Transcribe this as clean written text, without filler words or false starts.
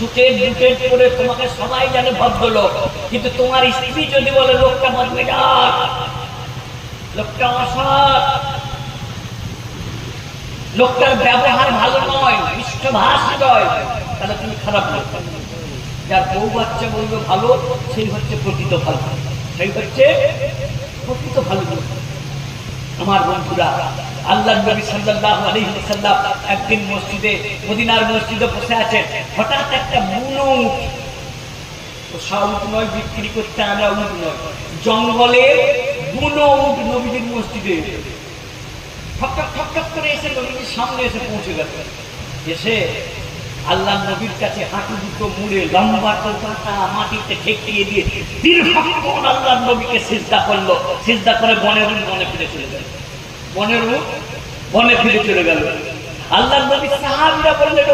সুটের বুটের পরে তোমাকে সবাই জানে ভদ্রলোক, কিন্তু তোমার স্ত্রী যদি বলে লোকটা বদমেজাজ, লোকটা অসৎ, লোকটার ব্যবহার ভালো নয়, মিষ্টভাষী নয়, তাহলে তুমি খারাপ লোক। যার বউ বাচ্চা বলবে ভালো, সেই হচ্ছে প্রকৃত ভালো, সেই হচ্ছে প্রকৃত ভালো লোক। আমার বন্ধুরা, আল্লাহর নবী সাল্লাল্লাহু আলাইহি ওয়াসাল্লাম একদিন মসজিদে, মদিনার মসজিদে বসে আছেন। হঠাৎ একটা বুনো উট, উট নয়, বিক্রি করতে আনা উট নয়, জঙ্গলে বুনো উট নবীজির মসজিদে ঠকঠক ঠকঠক করে এসে নবীজির সামনে এসে পৌঁছে গেল। এসে আল্লাহ নবীর কাছে হাঁটু দুটো মুড়ে লম্বা টোকাটা মাটিতে ঠেকিয়ে দিয়ে দীর্ঘক্ষণ আল্লাহ নবীকে সিজদা করলো। সিজদা করে বনে ফিরে চলে গেল। বনে ফিরে চলে গেল। আল্লাহ নবী সাহাবীরা বললেন,